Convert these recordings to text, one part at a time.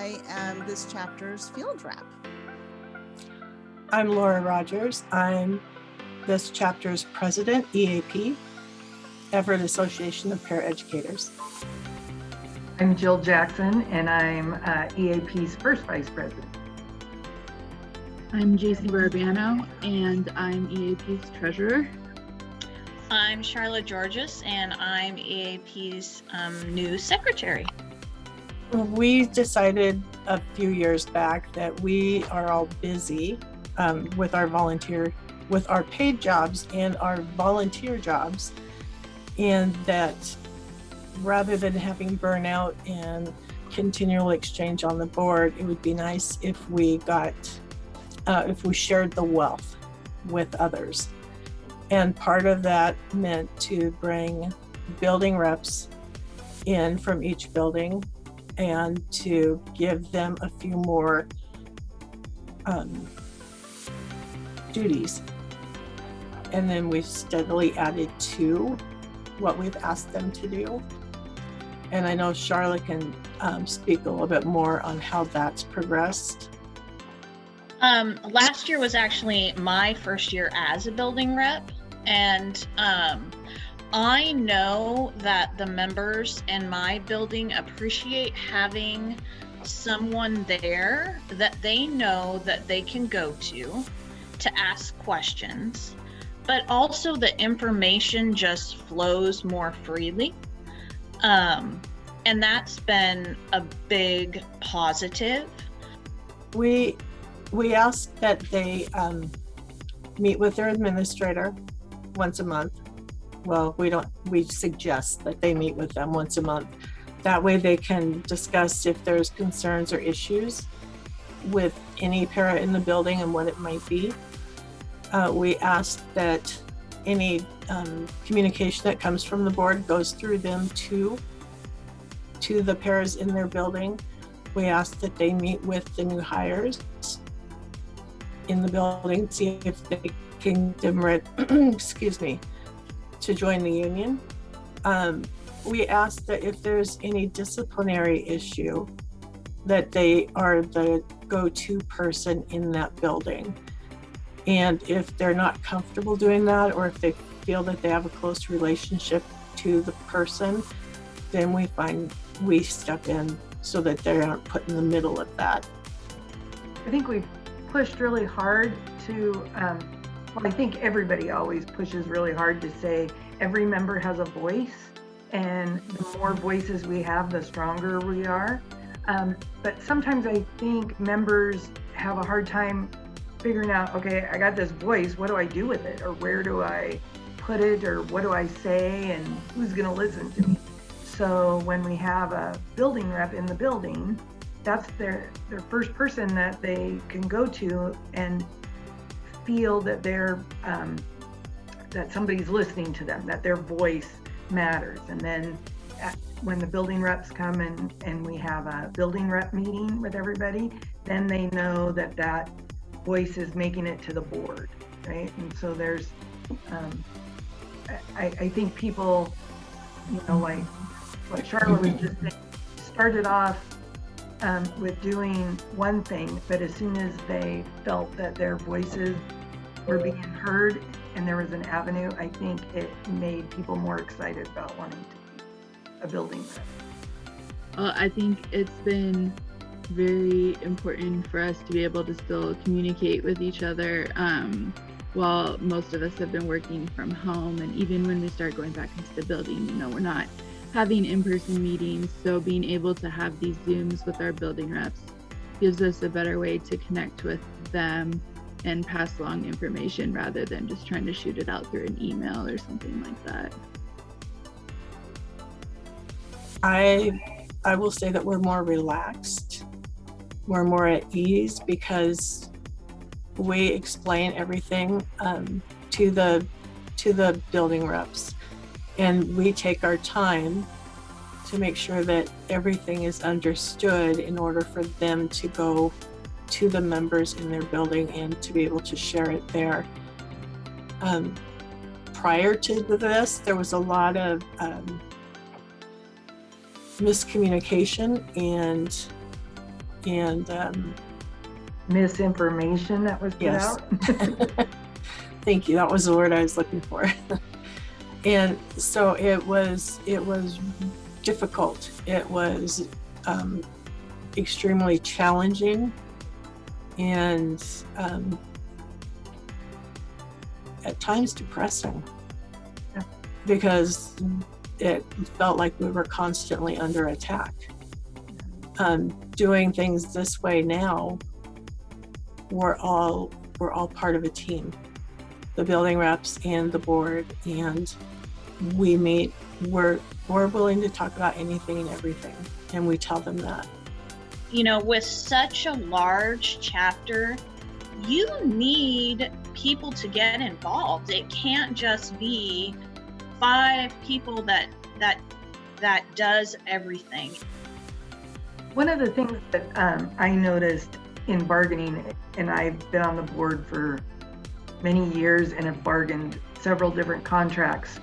I am this chapter's field rep. I'm Laura Rogers. I'm this chapter's president, EAP, Everett Association of Paraeducators. I'm Jill Jackson, and I'm EAP's first vice president. I'm JC Barbiano, and I'm EAP's treasurer. I'm Charlotte Georges, and I'm EAP's new secretary. We decided a few years back that we are all busy with our paid jobs and our volunteer jobs, and that rather than having burnout and continual exchange on the board, it would be nice if we shared the wealth with others. And part of that meant to bring building reps in from each building and to give them a few more duties. And then we've steadily added to what we've asked them to do. And I know Charlotte can speak a little bit more on how that's progressed. Last year was actually my first year as a building rep, and I know that the members in my building appreciate having someone there that they know that they can go to ask questions, but also the information just flows more freely. And that's been a big positive. We ask that they meet with their administrator once a month. Well, we suggest that they meet with them once a month. That way they can discuss if there's concerns or issues with any para in the building and what it might be. We ask that any communication that comes from the board goes through them to the paras in their building. We ask that they meet with the new hires in the building, see if they can to join the union. We ask that if there's any disciplinary issue, that they are the go-to person in that building. And if they're not comfortable doing that, or if they feel that they have a close relationship to the person, then we step in so that they aren't put in the middle of that. I think we've pushed really hard to, I think everybody always pushes really hard to say every member has a voice, and the more voices we have, the stronger we are. But sometimes I think members have a hard time figuring out, okay, I got this voice, what do I do with it? Or where do I put it? Or what do I say? And who's gonna listen to me? So when we have a building rep in the building, that's their first person that they can go to and feel that that somebody's listening to them, that their voice matters. And then when the building reps come and we have a building rep meeting with everybody, then they know that voice is making it to the board, right? And so there's, I think people, like what Charlotte was just saying, started off with doing one thing, but as soon as they felt that their voices were being heard and there was an avenue, I think it made people more excited about wanting to be a building rep. Well, I think it's been very important for us to be able to still communicate with each other while most of us have been working from home. And even when we start going back into the building, we're not having in-person meetings. So being able to have these Zooms with our building reps gives us a better way to connect with them and pass along information rather than just trying to shoot it out through an email or something like that. I will say that we're more relaxed. We're more at ease because we explain everything to the building reps, and we take our time to make sure that everything is understood in order for them to go to the members in their building and to be able to share it there. Prior to this, there was a lot of miscommunication and Misinformation that was put Yes. out. thank you. That was the word I was looking for. And so it was difficult. It was extremely challenging, and at times depressing, Yeah. because it felt like we were constantly under attack. Doing things this way now, we're all part of a team, the building reps and the board, and we meet. We're willing to talk about anything and everything, and we tell them that. You know, with such a large chapter, you need people to get involved. It can't just be 5 people that does everything. One of the things that I noticed in bargaining, and I've been on the board for many years and have bargained several different contracts.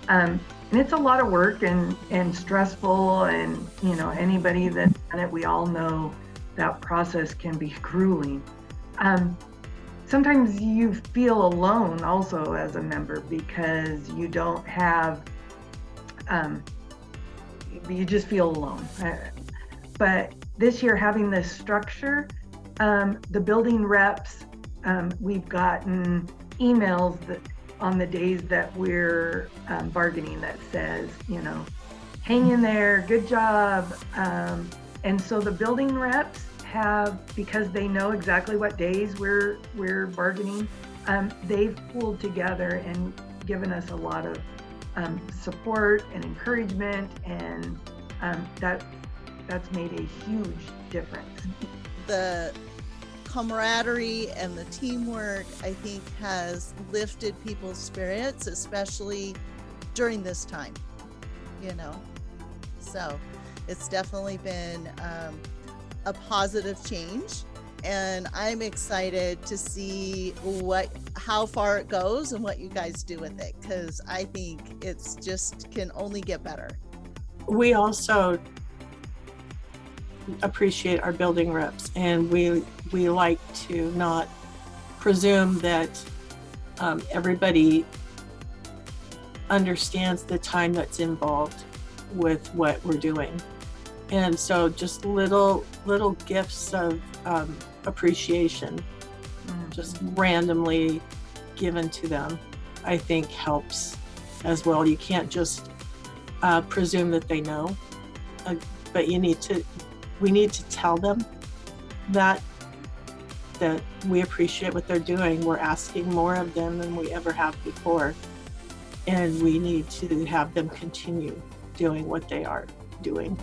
And it's a lot of work and stressful, and you know, anybody that's done it, we all know that process can be grueling. Sometimes you feel alone also as a member, because you don't have, you just feel alone. But this year, having this structure, the building reps, we've gotten emails that on the days that we're bargaining that says, you know, hang in there, good job. And so the building reps have, because they know exactly what days we're bargaining, they've pulled together and given us a lot of support and encouragement, and that's made a huge difference. The camaraderie and the teamwork, I think, has lifted people's spirits, especially during this time, you know. So it's definitely been a positive change, and I'm excited to see how far it goes and what you guys do with it, because I think it's just can only get better. We also appreciate our building reps, and we like to not presume that everybody understands the time that's involved with what we're doing. And so just little gifts of appreciation, just randomly given to them, I think helps as well. You can't just presume that they know, but we need to tell them that we appreciate what they're doing. We're asking more of them than we ever have before, and we need to have them continue doing what they are doing.